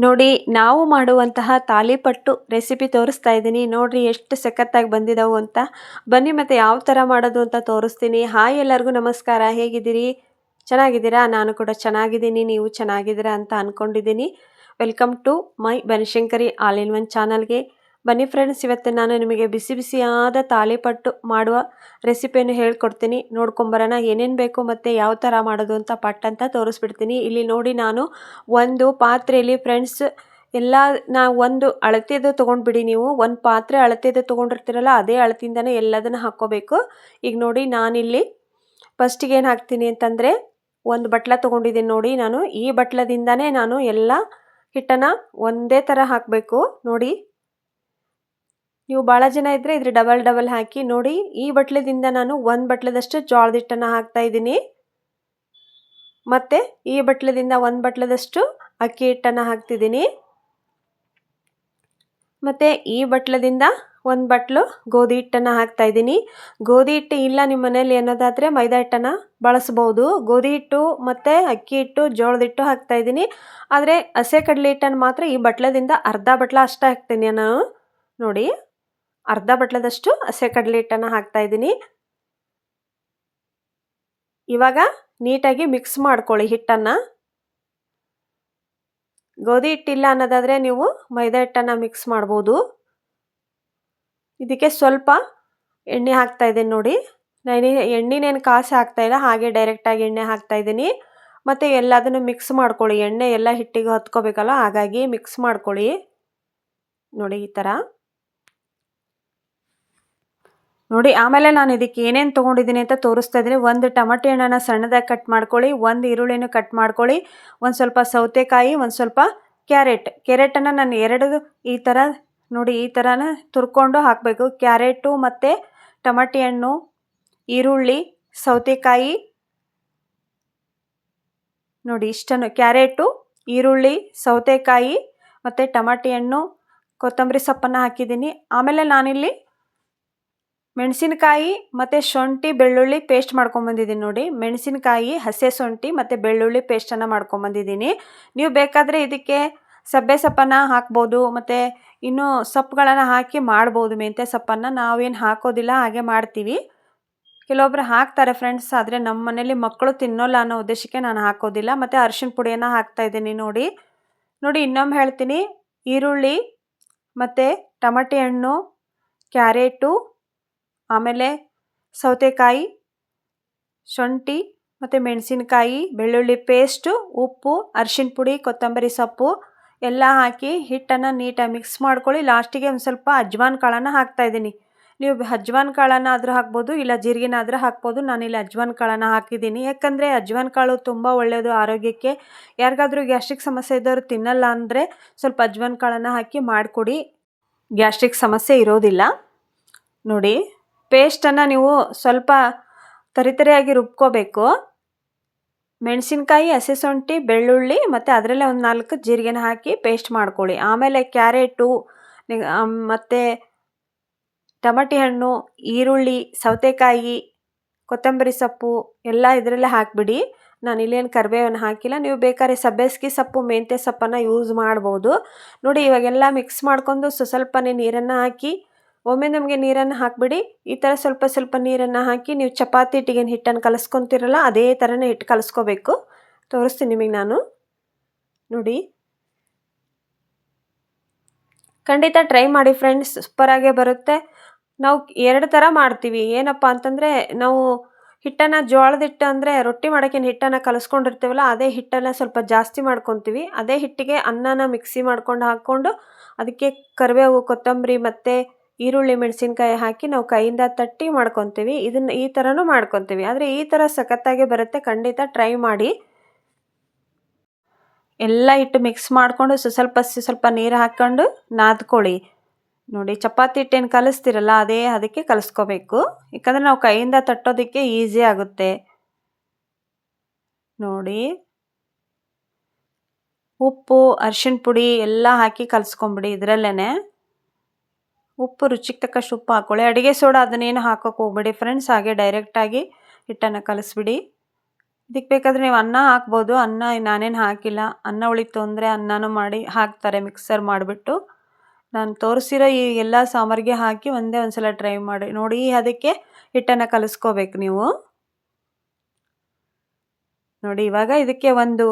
ನೋಡಿ ನಾವು ಮಾಡುವಂತಹ ತಾಲಿಪಟ್ಟು ರೆಸಿಪಿ ತೋರಿಸ್ತಾ ಇದ್ದೀನಿ. ನೋಡ್ರಿ ಎಷ್ಟು ಸಖತ್ತಾಗಿ ಬಂದಿದಾವು ಅಂತ. ಬನ್ನಿ ಮತ್ತೆ ಯಾವ ಥರ ಮಾಡೋದು ಅಂತ ತೋರಿಸ್ತೀನಿ. ಹಾಯ್ ಎಲ್ಲರಿಗೂ ನಮಸ್ಕಾರ, ಹೇಗಿದ್ದೀರಿ? ಚೆನ್ನಾಗಿದ್ದೀರಾ? ನಾನು ಕೂಡ ಚೆನ್ನಾಗಿದ್ದೀನಿ, ನೀವು ಚೆನ್ನಾಗಿದ್ದೀರಾ ಅಂತ ಅಂದ್ಕೊಂಡಿದ್ದೀನಿ. Welcome to my Banashankari all in one ಚಾನಲ್ಗೆ. ಬನ್ನಿ ಫ್ರೆಂಡ್ಸ್, ಇವತ್ತು ನಾನು ನಿಮಗೆ ಬಿಸಿ ಬಿಸಿಯಾದ ತಾಲಿಪಟ್ಟು ಮಾಡುವ ರೆಸಿಪಿಯನ್ನು ಹೇಳ್ಕೊಡ್ತೀನಿ. ನೋಡ್ಕೊಂಬರೋಣ ಏನೇನು ಬೇಕು ಮತ್ತು ಯಾವ ಥರ ಮಾಡೋದು ಅಂತ ಪಟ್ ಅಂತ ತೋರಿಸ್ಬಿಡ್ತೀನಿ. ಇಲ್ಲಿ ನೋಡಿ, ನಾನು ಒಂದು ಪಾತ್ರೆಯಲ್ಲಿ ಫ್ರೆಂಡ್ಸ್ ಎಲ್ಲ ನಾವು ಒಂದು ಅಳತೆದು ತೊಗೊಂಡ್ಬಿಡಿ. ನೀವು ಒಂದು ಪಾತ್ರೆ ಅಳತೆದು ತೊಗೊಂಡಿರ್ತೀರಲ್ಲ, ಅದೇ ಅಳತೆಯಿಂದನೇ ಎಲ್ಲದನ್ನು ಹಾಕ್ಕೋಬೇಕು. ಈಗ ನೋಡಿ, ನಾನಿಲ್ಲಿ ಫಸ್ಟಿಗೆ ಏನು ಹಾಕ್ತೀನಿ ಅಂತಂದರೆ ಒಂದು ಬಟ್ಲ ತೊಗೊಂಡಿದ್ದೀನಿ. ನೋಡಿ, ನಾನು ಈ ಬಟ್ಲದಿಂದನೇ ನಾನು ಎಲ್ಲ ಹಿಟ್ಟನ್ನು ಒಂದೇ ಥರ ಹಾಕಬೇಕು. ನೋಡಿ, ನೀವು ಭಾಳ ಜನ ಇದ್ದರೆ ಇದ್ರ ಡಬಲ್ ಹಾಕಿ. ನೋಡಿ, ಈ ಬಟ್ಲದಿಂದ ನಾನು ಒಂದು ಬಟ್ಲದಷ್ಟು ಜೋಳದ ಹಿಟ್ಟನ್ನು ಹಾಕ್ತಾ ಇದ್ದೀನಿ. ಮತ್ತು ಈ ಬಟ್ಲದಿಂದ ಒಂದು ಬಟ್ಲದಷ್ಟು ಅಕ್ಕಿ ಹಿಟ್ಟನ್ನು ಹಾಕ್ತಿದ್ದೀನಿ. ಮತ್ತು ಈ ಬಟ್ಲದಿಂದ ಒಂದು ಬಟ್ಲು ಗೋಧಿ ಹಿಟ್ಟನ್ನು ಹಾಕ್ತಾ ಇದ್ದೀನಿ. ಗೋಧಿ ಹಿಟ್ಟು ಇಲ್ಲ ನಿಮ್ಮ ಮನೇಲಿ ಅನ್ನೋದಾದರೆ ಮೈದಾ ಹಿಟ್ಟನ್ನು ಬಳಸ್ಬೋದು. ಗೋಧಿ ಹಿಟ್ಟು ಮತ್ತು ಅಕ್ಕಿ ಹಿಟ್ಟು, ಜೋಳದ ಹಿಟ್ಟು ಹಾಕ್ತಾ ಇದ್ದೀನಿ. ಆದರೆ ಹಸೆ ಕಡಲೆ ಹಿಟ್ಟನ್ನು ಮಾತ್ರ ಈ ಬಟ್ಲದಿಂದ ಅರ್ಧ ಬಟ್ಲ ಅಷ್ಟೇ ಹಾಕ್ತೀನಿ ನಾನು. ನೋಡಿ, ಅರ್ಧ ಬಟ್ಲದಷ್ಟು ಹಸೆ ಕಡಲೆ ಹಿಟ್ಟನ್ನು ಹಾಕ್ತಾ ಇದ್ದೀನಿ. ಇವಾಗ ನೀಟಾಗಿ ಮಿಕ್ಸ್ ಮಾಡ್ಕೊಳ್ಳಿ ಹಿಟ್ಟನ್ನು. ಗೋಧಿ ಹಿಟ್ಟಿಲ್ಲ ಅನ್ನೋದಾದರೆ ನೀವು ಮೈದಾ ಹಿಟ್ಟನ್ನು ಮಿಕ್ಸ್ ಮಾಡ್ಬೋದು. ಇದಕ್ಕೆ ಸ್ವಲ್ಪ ಎಣ್ಣೆ ಹಾಕ್ತಾ ಇದ್ದೀನಿ. ನೋಡಿ, ನಾನು ಎಣ್ಣೆನೇನು ಕಾಸು ಹಾಕ್ತಾಯಿಲ್ಲ, ಹಾಗೆ ಡೈರೆಕ್ಟಾಗಿ ಎಣ್ಣೆ ಹಾಕ್ತಾ ಇದ್ದೀನಿ. ಮತ್ತು ಎಲ್ಲದನ್ನು ಮಿಕ್ಸ್ ಮಾಡ್ಕೊಳ್ಳಿ. ಎಣ್ಣೆ ಎಲ್ಲ ಹಿಟ್ಟಿಗೆ ಹೊತ್ಕೋಬೇಕಲ್ಲ, ಹಾಗಾಗಿ ಮಿಕ್ಸ್ ಮಾಡ್ಕೊಳ್ಳಿ. ನೋಡಿ, ಈ ಥರ ನೋಡಿ. ಆಮೇಲೆ ನಾನು ಇದಕ್ಕೆ ಏನೇನು ತೊಗೊಂಡಿದ್ದೀನಿ ಅಂತ ತೋರಿಸ್ತಾ ಇದ್ದೀನಿ. ಒಂದು ಟೊಮಟೆ ಹಣ್ಣನ್ನು ಸಣ್ಣದಾಗಿ ಕಟ್ ಮಾಡ್ಕೊಳ್ಳಿ, ಒಂದು ಈರುಳ್ಳಿನೂ ಕಟ್ ಮಾಡ್ಕೊಳ್ಳಿ, ಒಂದು ಸ್ವಲ್ಪ ಸೌತೆಕಾಯಿ, ಒಂದು ಸ್ವಲ್ಪ ಕ್ಯಾರೆಟನ್ನು ನಾನು ಎರಡು ಈ ಥರ ನೋಡಿ, ಈ ಥರನ ತುರ್ಕೊಂಡು ಹಾಕಬೇಕು. ಕ್ಯಾರೆಟು ಮತ್ತು ಟೊಮಟೆ ಹಣ್ಣು, ಈರುಳ್ಳಿ, ಸೌತೆಕಾಯಿ, ನೋಡಿ ಇಷ್ಟನ್ನು. ಕ್ಯಾರೆಟು, ಈರುಳ್ಳಿ, ಸೌತೆಕಾಯಿ ಮತ್ತು ಟೊಮಟೆ ಹಣ್ಣು, ಕೊತ್ತಂಬರಿ ಸೊಪ್ಪನ್ನು ಹಾಕಿದ್ದೀನಿ. ಆಮೇಲೆ ನಾನಿಲ್ಲಿ ಮೆಣಸಿನಕಾಯಿ ಮತ್ತು ಶುಂಠಿ ಬೆಳ್ಳುಳ್ಳಿ ಪೇಸ್ಟ್ ಮಾಡ್ಕೊಂಬಂದಿದ್ದೀನಿ. ನೋಡಿ, ಮೆಣಸಿನಕಾಯಿ, ಹಸಿ ಶುಂಠಿ ಮತ್ತು ಬೆಳ್ಳುಳ್ಳಿ ಪೇಸ್ಟನ್ನು ಮಾಡ್ಕೊಂಬಂದಿದ್ದೀನಿ. ನೀವು ಬೇಕಾದರೆ ಇದಕ್ಕೆ ಸಬ್ಬೆ ಸೊಪ್ಪನ್ನು ಹಾಕ್ಬೋದು, ಮತ್ತು ಇನ್ನೂ ಸೊಪ್ಪುಗಳನ್ನು ಹಾಕಿ ಮಾಡ್ಬೋದು. ಮೆಂತ್ಯ ಸೊಪ್ಪನ್ನು ನಾವೇನು ಹಾಕೋದಿಲ್ಲ, ಹಾಗೆ ಮಾಡ್ತೀವಿ. ಕೆಲವೊಬ್ರು ಹಾಕ್ತಾರೆ ಫ್ರೆಂಡ್ಸ್, ಆದರೆ ನಮ್ಮ ಮನೇಲಿ ಮಕ್ಕಳು ತಿನ್ನೋಲ್ಲ ಅನ್ನೋ ಉದ್ದೇಶಕ್ಕೆ ನಾನು ಹಾಕೋದಿಲ್ಲ. ಮತ್ತು ಅರಿಶಿನ ಪುಡಿಯನ್ನು ಹಾಕ್ತಾಯಿದ್ದೀನಿ. ನೋಡಿ, ಇನ್ನೊಮ್ಮೆ ಹೇಳ್ತೀನಿ. ಈರುಳ್ಳಿ ಮತ್ತು ಟೊಮಟೆ ಹಣ್ಣು, ಕ್ಯಾರೆಟು, ಆಮೇಲೆ ಸೌತೆಕಾಯಿ, ಶುಂಠಿ ಮತ್ತು ಮೆಣಸಿನಕಾಯಿ, ಬೆಳ್ಳುಳ್ಳಿ ಪೇಸ್ಟು, ಉಪ್ಪು, ಅರಿಶಿನ ಪುಡಿ, ಕೊತ್ತಂಬರಿ ಸೊಪ್ಪು ಎಲ್ಲ ಹಾಕಿ ಹಿಟ್ಟನ್ನು ನೀಟಾಗಿ ಮಿಕ್ಸ್ ಮಾಡ್ಕೊಳ್ಳಿ. ಲಾಸ್ಟಿಗೆ ಒಂದು ಸ್ವಲ್ಪ ಅಜ್ವಾನ್ ಕಾಳನ್ನು ಹಾಕ್ತಾಯಿದ್ದೀನಿ. ನೀವು ಅಜ್ವಾನ್ ಕಾಳನ್ನು ಆದರೂ ಹಾಕ್ಬೋದು, ಇಲ್ಲ ಜೀರಿಗೆನಾದರೂ ಹಾಕ್ಬೋದು. ನಾನಿಲ್ಲಿ ಅಜ್ವಾನ್ ಕಾಳನ್ನು ಹಾಕಿದ್ದೀನಿ. ಯಾಕಂದರೆ ಅಜ್ವಾನ್ ಕಾಳು ತುಂಬ ಒಳ್ಳೆಯದು ಆರೋಗ್ಯಕ್ಕೆ. ಯಾರಿಗಾದ್ರೂ ಗ್ಯಾಸ್ಟ್ರಿಕ್ ಸಮಸ್ಯೆ ಇದ್ದವರು ತಿನ್ನಲ್ಲ ಅಂದರೆ ಸ್ವಲ್ಪ ಅಜ್ವಾನ್ ಕಾಳನ್ನು ಹಾಕಿ ಮಾಡಿಕೊಡಿ, ಗ್ಯಾಸ್ಟ್ರಿಕ್ ಸಮಸ್ಯೆ ಇರೋದಿಲ್ಲ. ನೋಡಿ, ಪೇಸ್ಟನ್ನು ನೀವು ಸ್ವಲ್ಪ ತರಿತರಿಯಾಗಿ ರುಬ್ಕೋಬೇಕು. ಮೆಣಸಿನ್ಕಾಯಿ, ಹಸಿ ಶುಂಠಿ, ಬೆಳ್ಳುಳ್ಳಿ ಮತ್ತು ಅದರಲ್ಲೇ ಒಂದು 4 ಜೀರಿಗೆನ ಹಾಕಿ ಪೇಸ್ಟ್ ಮಾಡ್ಕೊಳ್ಳಿ. ಆಮೇಲೆ ಕ್ಯಾರೆಟು ಮತ್ತು ಟೊಮಟೆ ಹಣ್ಣು, ಈರುಳ್ಳಿ, ಸೌತೆಕಾಯಿ, ಕೊತ್ತಂಬರಿ ಸೊಪ್ಪು ಎಲ್ಲ ಇದರಲ್ಲೇ ಹಾಕಿಬಿಡಿ. ನಾನು ಇಲ್ಲೇನು ಕರಿಬೇವನ್ನು ಹಾಕಿಲ್ಲ. ನೀವು ಬೇಕಾದ್ರೆ ಸಬ್ಬಸಿಗೆ ಸೊಪ್ಪು, ಮೆಂತ್ಯ ಸೊಪ್ಪನ್ನು ಯೂಸ್ ಮಾಡ್ಬೋದು. ನೋಡಿ, ಇವಾಗೆಲ್ಲ ಮಿಕ್ಸ್ ಮಾಡ್ಕೊಂಡು ಸ್ವಲ್ಪನೇ ನೀರನ್ನು ಹಾಕಿ, ಒಮ್ಮೆ ನಮಗೆ ನೀರನ್ನು ಹಾಕಿಬಿಡಿ. ಈ ಥರ ಸ್ವಲ್ಪ ಸ್ವಲ್ಪ ನೀರನ್ನು ಹಾಕಿ ನೀವು ಚಪಾತಿ ಹಿಟ್ಟಿಗೆ ಹಿಟ್ಟನ್ನು ಕಲಿಸ್ಕೊತಿರಲ್ಲ, ಅದೇ ಥರನೇ ಹಿಟ್ಟು ಕಲಿಸ್ಕೋಬೇಕು. ತೋರಿಸ್ತೀನಿ ನಿಮಗೆ ನಾನು. ನೋಡಿ, ಖಂಡಿತ ಟ್ರೈ ಮಾಡಿ ಫ್ರೆಂಡ್ಸ್, ಸೂಪರಾಗೇ ಬರುತ್ತೆ. ನಾವು 2 ಥರ ಮಾಡ್ತೀವಿ. ಏನಪ್ಪ ಅಂತಂದರೆ, ನಾವು ಹಿಟ್ಟನ್ನು ಜೋಳದ ಹಿಟ್ಟು ಅಂದರೆ ರೊಟ್ಟಿ ಮಾಡೋಕ್ಕೇನು ಹಿಟ್ಟನ್ನು ಕಲಿಸ್ಕೊಂಡಿರ್ತೀವಲ್ಲ, ಅದೇ ಹಿಟ್ಟನ್ನು ಸ್ವಲ್ಪ ಜಾಸ್ತಿ ಮಾಡ್ಕೊತೀವಿ. ಅದೇ ಹಿಟ್ಟಿಗೆ ಅನ್ನನ ಮಿಕ್ಸಿ ಮಾಡ್ಕೊಂಡು ಹಾಕ್ಕೊಂಡು ಅದಕ್ಕೆ ಕರಿಬೇವು, ಕೊತ್ತಂಬರಿ ಮತ್ತು ಈರುಳ್ಳಿ, ಮೆಣಸಿನ್ಕಾಯಿ ಹಾಕಿ ನಾವು ಕೈಯಿಂದ ತಟ್ಟಿ ಮಾಡ್ಕೊತೀವಿ. ಇದನ್ನು ಈ ಥರನೂ ಮಾಡ್ಕೊತೀವಿ. ಆದರೆ ಈ ಥರ ಸಖತ್ತಾಗಿ ಬರುತ್ತೆ. ಖಂಡಿತ ಟ್ರೈ ಮಾಡಿ. ಎಲ್ಲ ಹಿಟ್ಟು ಮಿಕ್ಸ್ ಮಾಡಿಕೊಂಡು ಸ್ವಲ್ಪ ನೀರು ಹಾಕ್ಕೊಂಡು ನಾದ್ಕೊಳ್ಳಿ. ನೋಡಿ, ಚಪಾತಿ ಹಿಟ್ಟೇನು ಕಲಿಸ್ತಿರಲ್ಲ, ಅದೇ ಅದಕ್ಕೆ ಕಲಿಸ್ಕೋಬೇಕು. ಯಾಕಂದರೆ ನಾವು ಕೈಯಿಂದ ತಟ್ಟೋದಕ್ಕೆ ಈಸಿ ಆಗುತ್ತೆ. ನೋಡಿ, ಉಪ್ಪು, ಅರಿಶಿನ ಪುಡಿ ಎಲ್ಲ ಹಾಕಿ ಕಲಿಸ್ಕೊಂಬಿಡಿ. ಇದರಲ್ಲೇ ಉಪ್ಪು ರುಚಿಗೆ ತಕ್ಕಷ್ಟು ಉಪ್ಪು ಹಾಕ್ಕೊಳ್ಳಿ. ಅಡುಗೆ ಸೋಡಾ ಅದನ್ನೇನು ಹಾಕೋಕೆ ಹೋಗ್ಬೇಡಿ ಫ್ರೆಂಡ್ಸ್. ಹಾಗೆ ಡೈರೆಕ್ಟಾಗಿ ಹಿಟ್ಟನ್ನು ಕಲಿಸ್ಬಿಡಿ. ಇದಕ್ಕೆ ಬೇಕಾದರೆ ನೀವು ಅನ್ನ ಹಾಕ್ಬೋದು. ಅನ್ನ ನಾನೇನು ಹಾಕಿಲ್ಲ. ಅನ್ನ ಉಳಿತು ಅಂದರೆ ಅನ್ನನೂ ಮಾಡಿ ಹಾಕ್ತಾರೆ ಮಿಕ್ಸರ್ ಮಾಡಿಬಿಟ್ಟು. ನಾನು ತೋರಿಸಿರೋ ಈ ಎಲ್ಲ ಸಾಂಬಾರಿಗೆ ಹಾಕಿ ಒಂದೇ ಒಂದು ಸಲ ಟ್ರೈ ಮಾಡಿ ನೋಡಿ. ಅದಕ್ಕೆ ಹಿಟ್ಟನ್ನು ಕಲಿಸ್ಕೋಬೇಕು ನೀವು ನೋಡಿ. ಇವಾಗ ಇದಕ್ಕೆ ಒಂದು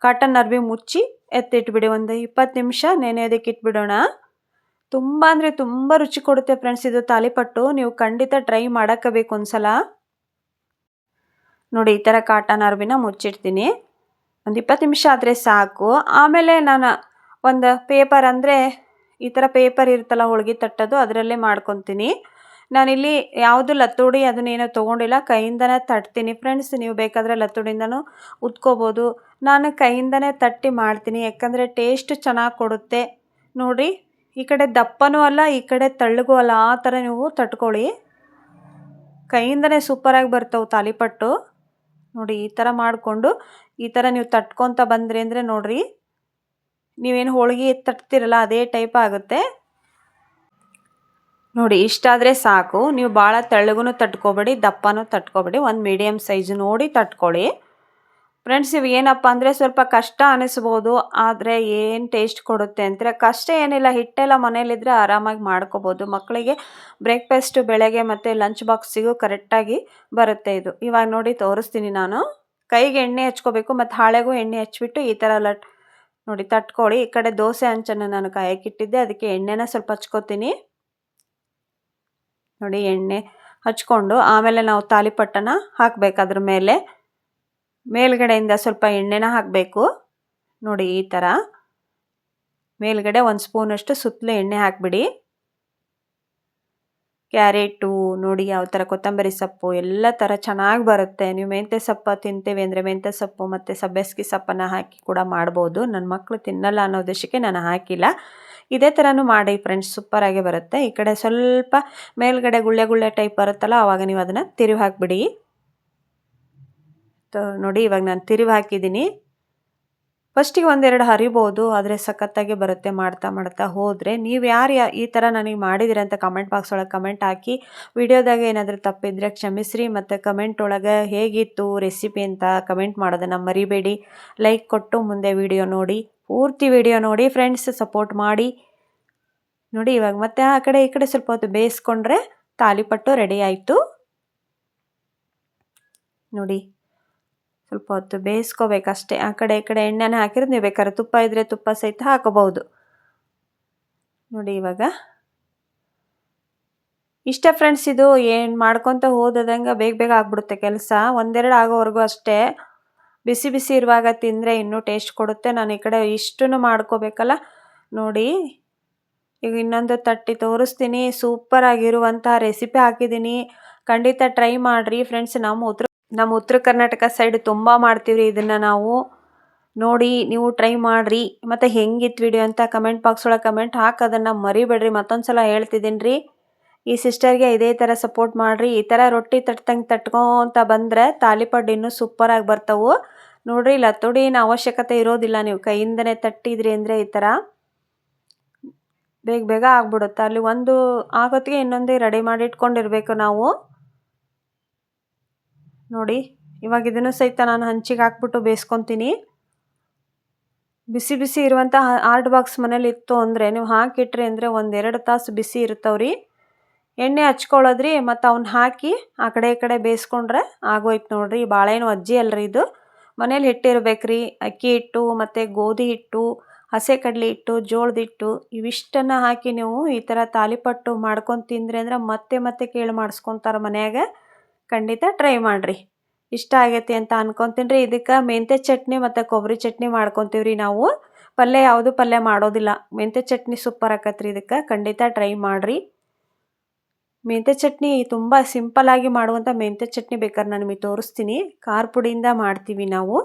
ಕಾಟನ್ ಅರ್ಬಿ ಮುಚ್ಚಿ ಎತ್ತಿಟ್ಬಿಡಿ. ಒಂದು 20 ನಿಮಿಷ ನೆನೆಯೋದಕ್ಕೆ ಇಟ್ಬಿಡೋಣ. ತುಂಬ ಅಂದರೆ ತುಂಬ ರುಚಿ ಕೊಡುತ್ತೆ ಫ್ರೆಂಡ್ಸ್ ಇದು ತಾಲಿಪಟ್ಟು. ನೀವು ಖಂಡಿತ ಟ್ರೈ ಮಾಡೋಕ್ಕಬೇಕು ಒಂದ್ಸಲ ನೋಡಿ. ಈ ಥರ ಕಾಟನ್ ಅರ್ಬಿನ ಮುಚ್ಚಿಡ್ತೀನಿ. ಒಂದು 20 ನಿಮಿಷ ಆದರೆ ಸಾಕು. ಆಮೇಲೆ ನಾನು ಒಂದು ಪೇಪರ್ ಅಂದರೆ ಈ ಥರ ಪೇಪರ್ ಇರುತ್ತಲ್ಲ ಹೋಳಿಗೆ ತಟ್ಟೋದು, ಅದರಲ್ಲೇ ಮಾಡ್ಕೊತೀನಿ. ನಾನಿಲ್ಲಿ ಯಾವುದು ಲತ್ತುಡಿ ಅದನ್ನೇನೋ ತೊಗೊಂಡಿಲ್ಲ, ಕೈಯಿಂದನೇ ತಟ್ತೀನಿ ಫ್ರೆಂಡ್ಸ್. ನೀವು ಬೇಕಾದರೆ ಲತ್ತುಡಿಯಿಂದನೂ ಉತ್ಕೋಬೋದು. ನಾನು ಕೈಯಿಂದನೇ ತಟ್ಟಿ ಮಾಡ್ತೀನಿ, ಯಾಕಂದರೆ ಟೇಸ್ಟ್ ಚೆನ್ನಾಗಿ ಕೊಡುತ್ತೆ ನೋಡಿರಿ. ಈ ಕಡೆ ದಪ್ಪನೂ ಅಲ್ಲ, ಈ ಕಡೆ ತೆಳ್ಳಗೂ ಅಲ್ಲ, ಆ ಥರ ನೀವು ತಟ್ಕೊಳ್ಳಿ. ಕೈಯಿಂದನೇ ಸೂಪರಾಗಿ ಬರ್ತವೆ ತಾಲಿಪಟ್ಟು ನೋಡಿ. ಈ ಥರ ಮಾಡಿಕೊಂಡು ಈ ಥರ ನೀವು ತಟ್ಕೊತ ಬಂದ್ರಿ ಅಂದರೆ ನೋಡಿರಿ, ನೀವೇನು ಹೋಳಿಗೆ ತಟ್ತಿರಲ್ಲ ಅದೇ ಟೈಪ್ ಆಗುತ್ತೆ ನೋಡಿ. ಇಷ್ಟಾದರೆ ಸಾಕು. ನೀವು ಭಾಳ ತೆಳ್ಳಗೂ ತಟ್ಕೊಬೇಡಿ, ದಪ್ಪನೂ ತಟ್ಕೊಬೇಡಿ, ಒಂದು ಮೀಡಿಯಮ್ ಸೈಜ್ ನೋಡಿ ತಟ್ಕೊಳ್ಳಿ ಫ್ರೆಂಡ್ಸ್. ಇವು ಏನಪ್ಪ ಅಂದರೆ ಸ್ವಲ್ಪ ಕಷ್ಟ ಅನ್ನಿಸ್ಬೋದು, ಆದರೆ ಏನು ಟೇಸ್ಟ್ ಕೊಡುತ್ತೆ ಅಂತಾರೆ. ಕಷ್ಟ ಏನಿಲ್ಲ, ಹಿಟ್ಟೆಲ್ಲ ಮನೇಲಿದ್ದರೆ ಆರಾಮಾಗಿ ಮಾಡ್ಕೋಬೋದು. ಮಕ್ಕಳಿಗೆ ಬ್ರೇಕ್ಫಾಸ್ಟು ಬೆಳಗ್ಗೆ ಮತ್ತು ಲಂಚ್ ಬಾಕ್ಸಿಗೂ ಕರೆಕ್ಟಾಗಿ ಬರುತ್ತೆ ಇದು. ಇವಾಗ ನೋಡಿ ತೋರಿಸ್ತೀನಿ ನಾನು. ಕೈಗೆ ಎಣ್ಣೆ ಹಚ್ಕೋಬೇಕು ಮತ್ತು ಹಾಳೆಗೂ ಎಣ್ಣೆ ಹಚ್ಬಿಟ್ಟು ಈ ಥರ ನೋಡಿ ತಟ್ಕೊಳ್ಳಿ. ಈ ಕಡೆ ದೋಸೆ ಹಂಚನ್ನು ನಾನು ಕಾಯಕ್ಕಿಟ್ಟಿದ್ದೆ, ಅದಕ್ಕೆ ಎಣ್ಣೆನ ಸ್ವಲ್ಪ ಹಚ್ಕೋತೀನಿ ನೋಡಿ. ಎಣ್ಣೆ ಹಚ್ಕೊಂಡು ಆಮೇಲೆ ನಾವು ತಾಲಿಪಟ್ಟನ್ನು ಹಾಕಬೇಕು. ಅದ್ರ ಮೇಲ್ಗಡೆಯಿಂದ ಸ್ವಲ್ಪ ಎಣ್ಣೆನ ಹಾಕಬೇಕು ನೋಡಿ. ಈ ಥರ ಮೇಲ್ಗಡೆ 1 ಸ್ಪೂನಷ್ಟು ಸುತ್ತಲೂ ಎಣ್ಣೆ ಹಾಕಿಬಿಡಿ. ಕ್ಯಾರೆಟು ನೋಡಿ, ಯಾವ ಥರ ಕೊತ್ತಂಬರಿ ಸೊಪ್ಪು ಎಲ್ಲ ಥರ ಚೆನ್ನಾಗಿ ಬರುತ್ತೆ. ನೀವು ಮೆಂತ್ಯ ಸೊಪ್ಪು ತಿಂತೇವೆ ಅಂದರೆ ಮೆಂತ್ಯ ಸೊಪ್ಪು ಮತ್ತು ಸಬ್ಬಸಿಗೆ ಸೊಪ್ಪನ್ನು ಹಾಕಿ ಕೂಡ ಮಾಡ್ಬೋದು. ನನ್ನ ಮಕ್ಕಳು ತಿನ್ನಲ್ಲ ಅನ್ನೋ ಉದ್ದೇಶಕ್ಕೆ ನಾನು ಹಾಕಿಲ್ಲ. ಇದೇ ಥರನೂ ಮಾಡಿ ಫ್ರೆಂಡ್ಸ್, ಸೂಪರಾಗಿ ಬರುತ್ತೆ. ಈ ಕಡೆ ಸ್ವಲ್ಪ ಮೇಲ್ಗಡೆ ಗುಳ್ಳೆ ಗುಳ್ಳೆ ಟೈಪ್ ಬರುತ್ತಲ್ಲ, ಆವಾಗ ನೀವು ಅದನ್ನು ತಿರುವಿ ಹಾಕಿಬಿಡಿ ನೋಡಿ. ಇವಾಗ ನಾನು ತಿರುವಿ ಹಾಕಿದ್ದೀನಿ. ಫಸ್ಟಿಗೆ ಒಂದೆರಡು ಹರಿಬೋದು, ಆದರೆ ಸಖತ್ತಾಗಿ ಬರುತ್ತೆ ಮಾಡ್ತಾ ಮಾಡ್ತಾ ಹೋದರೆ. ನೀವು ಯಾರು ಈ ಥರ ನನಗೆ ಮಾಡಿದಿರಿ ಅಂತ ಕಮೆಂಟ್ ಬಾಕ್ಸ್ ಒಳಗೆ ಕಮೆಂಟ್ ಹಾಕಿ. ವಿಡಿಯೋದಾಗ ಏನಾದರೂ ತಪ್ಪಿದ್ರೆ ಕ್ಷಮಿಸ್ರಿ. ಮತ್ತು ಕಮೆಂಟ್ ಒಳಗೆ ಹೇಗಿತ್ತು ರೆಸಿಪಿ ಅಂತ ಕಮೆಂಟ್ ಮಾಡೋದನ್ನು ಮರಿಬೇಡಿ. ಲೈಕ್ ಕೊಟ್ಟು ಮುಂದೆ ವಿಡಿಯೋ ನೋಡಿ, ಪೂರ್ತಿ ವಿಡಿಯೋ ನೋಡಿ ಫ್ರೆಂಡ್ಸ್, ಸಪೋರ್ಟ್ ಮಾಡಿ ನೋಡಿ. ಇವಾಗ ಮತ್ತೆ ಆ ಕಡೆ ಈ ಕಡೆ ಸ್ವಲ್ಪ ಹೊತ್ತು ಬೇಯಿಸ್ಕೊಂಡ್ರೆ ತಾಲಿಪಟ್ಟು ರೆಡಿ ಆಯಿತು ನೋಡಿ. ಸ್ವಲ್ಪ ಹೊತ್ತು ಬೇಯಿಸ್ಕೋಬೇಕಷ್ಟೇ. ಆ ಕಡೆ ಈ ಕಡೆ ಎಣ್ಣೆನ ಹಾಕಿರೋದು, ನೀವು ಬೇಕಾದ್ರೆ ತುಪ್ಪ ಇದ್ದರೆ ತುಪ್ಪ ಸಹಿತ ಹಾಕೋಬಹುದು ನೋಡಿ. ಇವಾಗ ಇಷ್ಟ ಫ್ರೆಂಡ್ಸ್. ಇದು ಏನು ಮಾಡ್ಕೊತ ಹೋದಂಗೆ ಬೇಗ ಬೇಗ ಆಗ್ಬಿಡುತ್ತೆ ಕೆಲಸ. ಒಂದೆರಡು ಆಗೋವರೆಗೂ ಅಷ್ಟೇ. ಬಿಸಿ ಬಿಸಿ ಇರುವಾಗ ತಿಂದರೆ ಇನ್ನೂ ಟೇಸ್ಟ್ ಕೊಡುತ್ತೆ. ನಾನು ಈ ಕಡೆ ಇಷ್ಟನ್ನು ಮಾಡ್ಕೋಬೇಕಲ್ಲ ನೋಡಿ. ಈಗ ಇನ್ನೊಂದು ತಟ್ಟಿ ತೋರಿಸ್ತೀನಿ. ಸೂಪರಾಗಿರುವಂಥ ರೆಸಿಪಿ ಹಾಕಿದ್ದೀನಿ, ಖಂಡಿತ ಟ್ರೈ ಮಾಡಿರಿ ಫ್ರೆಂಡ್ಸ್. ನಮ್ಮ ಉತ್ತರ ಕರ್ನಾಟಕ ಸೈಡ್ ತುಂಬ ಮಾಡ್ತೀವಿ ಇದನ್ನು ನಾವು ನೋಡಿ. ನೀವು ಟ್ರೈ ಮಾಡಿರಿ. ಮತ್ತು ಹೆಂಗಿತ್ತು ವಿಡಿಯೋ ಅಂತ ಕಮೆಂಟ್ ಬಾಕ್ಸ್ ಒಳಗೆ ಕಮೆಂಟ್ ಹಾಕೋದನ್ನು ಮರಿಬೇಡ್ರಿ. ಮತ್ತೊಂದು ಸಲ ಹೇಳ್ತಿದ್ದೀನಿ ರೀ, ಈ ಸಿಸ್ಟರ್ಗೆ ಇದೇ ಥರ ಸಪೋರ್ಟ್ ಮಾಡಿರಿ. ಈ ಥರ ರೊಟ್ಟಿ ತಟ್ಟಂಗೆ ತಟ್ಕೊತ ಬಂದರೆ ತಾಲಿಪಟ್ಟು ಇನ್ನೂ ಸೂಪರಾಗಿ ಬರ್ತವೆ ನೋಡಿರಿ. ಲತ್ತುಡಿನ ಅವಶ್ಯಕತೆ ಇರೋದಿಲ್ಲ, ನೀವು ಕೈಯಿಂದನೇ ತಟ್ಟಿದ್ರಿ ಅಂದರೆ ಈ ಥರ ಬೇಗ ಬೇಗ ಆಗ್ಬಿಡುತ್ತೆ. ಅಲ್ಲಿ ಒಂದು ಆಗೋತ್ತಿಗೆ ಇನ್ನೊಂದೇ ರೆಡಿ ಮಾಡಿ ಇಟ್ಕೊಂಡಿರ್ಬೇಕು ನಾವು ನೋಡಿ. ಇವಾಗ ಇದನ್ನು ಸಹಿತ ನಾನು ಹಂಚಿಗೆ ಹಾಕ್ಬಿಟ್ಟು ಬೇಯಿಸ್ಕೊತೀನಿ. ಬಿಸಿ ಬಿಸಿ ಇರುವಂಥ ಹಾಟ್ ಬಾಕ್ಸ್ ಮನೇಲಿ ಇತ್ತು ಅಂದರೆ ನೀವು ಹಾಕಿಟ್ರಿ ಅಂದರೆ 1-2 ತಾಸು ಬಿಸಿ ಇರ್ತಾವ್ರಿ. ಎಣ್ಣೆ ಹಚ್ಕೊಳ್ಳೋದ್ರಿ, ಮತ್ತು ಅವ್ನ ಹಾಕಿ ಆ ಕಡೆ ಈ ಕಡೆ ಬೇಯಿಸ್ಕೊಂಡ್ರೆ ಆಗೋಯ್ತು ನೋಡ್ರಿ. ಬಾಳೆಹಣ್ಣು ಅಜ್ಜಿ ಅಲ್ರಿ ಇದು. ಮನೇಲಿ ಹಿಟ್ಟಿರ್ಬೇಕ್ರಿ. ಅಕ್ಕಿ ಹಿಟ್ಟು ಮತ್ತು ಗೋಧಿ ಹಿಟ್ಟು, ಹಸೆ ಕಡಲೆ ಹಿಟ್ಟು, ಜೋಳದ ಹಿಟ್ಟು ಇವಿಷ್ಟನ್ನು ಹಾಕಿ ನೀವು ಈ ಥರ ತಾಲಿಪಟ್ಟು ಮಾಡ್ಕೊಂಡು ತಿಂದ್ರಿ ಅಂದರೆ ಮತ್ತೆ ಮತ್ತೆ ಕೇಳಿ ಮಾಡಿಸ್ಕೊತಾರೆ ಮನ್ಯಾಗ. ಖಂಡಿತ ಟ್ರೈ ಮಾಡಿರಿ. ಇಷ್ಟ ಆಗೈತಿ ಅಂತ ಅನ್ಕೊತೀನಿ ರೀ. ಇದಕ್ಕೆ ಮೆಂತ್ಯ ಚಟ್ನಿ ಮತ್ತು ಕೊಬ್ಬರಿ ಚಟ್ನಿ ಮಾಡ್ಕೊತೀವಿ ರೀ ನಾವು. ಪಲ್ಯ ಯಾವುದು ಪಲ್ಯ ಮಾಡೋದಿಲ್ಲ. ಮೆಂತ್ಯ ಚಟ್ನಿ ಸೂಪರ್ ಆಕತ್ರಿ. ಇದಕ್ಕೆ ಖಂಡಿತ ಟ್ರೈ ಮಾಡಿರಿ. ಮೆಂತ್ಯ ಚಟ್ನಿ ತುಂಬ ಸಿಂಪಲ್ಲಾಗಿ ಮಾಡುವಂಥ ಮೆಂತ್ಯ ಚಟ್ನಿ ಬೇಕಾದ್ರೆ ನಾನು ನಿಮಗೆ ತೋರಿಸ್ತೀನಿ. ಖಾರ ಪುಡಿಯಿಂದ ಮಾಡ್ತೀವಿ ನಾವು.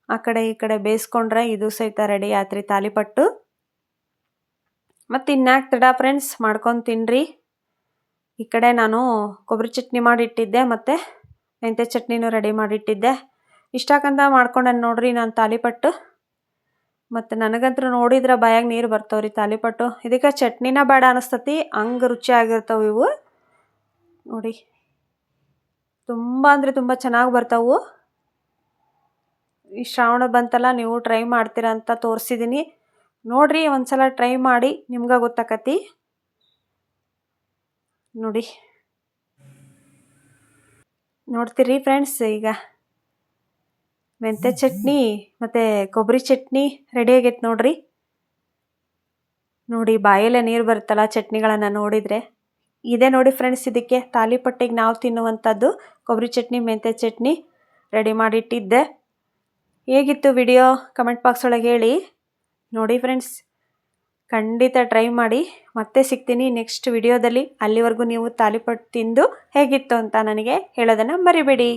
ಆ ಕಡೆ ಈ ಕಡೆ ಬೇಯಿಸ್ಕೊಂಡ್ರೆ ಇದು ಸಹಿತ ರೆಡಿ ಆತ್ರಿ ತಾಲಿಪಟ್ಟು. ಮತ್ತು ಇನ್ಯಾಕೆ ತಡ ಫ್ರೆಂಡ್ಸ್, ಮಾಡ್ಕೊಂಡು ತಿನ್ನಿರಿ. ಈ ಕಡೆ ನಾನು ಕೊಬ್ಬರಿ ಚಟ್ನಿ ಮಾಡಿಟ್ಟಿದ್ದೆ ಮತ್ತು ಮೆಂತ್ಯ ಚಟ್ನಿನೂ ರೆಡಿ ಮಾಡಿಟ್ಟಿದ್ದೆ. ಇಷ್ಟಾಕಂತ ಮಾಡ್ಕೊಂಡೆ ನೋಡ್ರಿ ನಾನು ತಾಲಿಪಟ್ಟು. ಮತ್ತು ನನಗಂತೂ ನೋಡಿದ್ರೆ ಬಾಯಾಗ ನೀರು ಬರ್ತಾವ್ರಿ ತಾಲಿಪಟ್ಟು. ಇದಕ್ಕೆ ಚಟ್ನಿನ ಬೇಡ ಅನಿಸ್ತತಿ, ಹಂಗೆ ರುಚಿಯಾಗಿರ್ತಾವೆ ಇವು ನೋಡಿ. ತುಂಬ ಅಂದರೆ ತುಂಬ ಚೆನ್ನಾಗಿ ಬರ್ತಾವೆ. ಈ ಶ್ರಾವಣ ಬಂತಲ್ಲ, ನೀವು ಟ್ರೈ ಮಾಡ್ತೀರಾ ಅಂತ ತೋರಿಸಿದ್ದೀನಿ. ನೋಡಿರಿ, ಒಂದ್ಸಲ ಟ್ರೈ ಮಾಡಿ, ನಿಮ್ಗೆ ಗೊತ್ತಾಕತಿ. ನೋಡಿ, ನೋಡ್ತೀರಿ ಫ್ರೆಂಡ್ಸ್, ಈಗ ಮೆಂತ್ಯ ಚಟ್ನಿ ಮತ್ತು ಕೊಬ್ಬರಿ ಚಟ್ನಿ ರೆಡಿ ಆಗೈತೆ ನೋಡ್ರಿ. ನೋಡಿ, ಬಾಯಲ್ಲೇ ನೀರು ಬರುತ್ತಲ್ಲ ಚಟ್ನಿಗಳನ್ನು ನೋಡಿದರೆ. ಇದೇ ನೋಡಿ ಫ್ರೆಂಡ್ಸ್, ಇದಕ್ಕೆ ತಾಲಿಪಟ್ಟಿಗೆ ನಾವು ತಿನ್ನುವಂಥದ್ದು ಕೊಬ್ಬರಿ ಚಟ್ನಿ, ಮೆಂತ್ಯ ಚಟ್ನಿ ರೆಡಿ ಮಾಡಿಟ್ಟಿದ್ದೆ. ಹೇಗಿತ್ತು ವಿಡಿಯೋ ಕಮೆಂಟ್ ಬಾಕ್ಸ್ ಒಳಗೆ ಹೇಳಿ. ನೋಡಿ ಫ್ರೆಂಡ್ಸ್, ಖಂಡಿತ ಟ್ರೈ ಮಾಡಿ. ಮತ್ತೆ ಸಿಗ್ತೀನಿ ನೆಕ್ಸ್ಟ್ ವಿಡಿಯೋದಲ್ಲಿ. ಅಲ್ಲಿವರೆಗೂ ನೀವು ತಾಲಿಪಟ್ಟು ತಿಂದು ಹೇಗಿತ್ತು ಅಂತ ನನಗೆ ಹೇಳೋದನ್ನು ಮರಿಬೇಡಿ.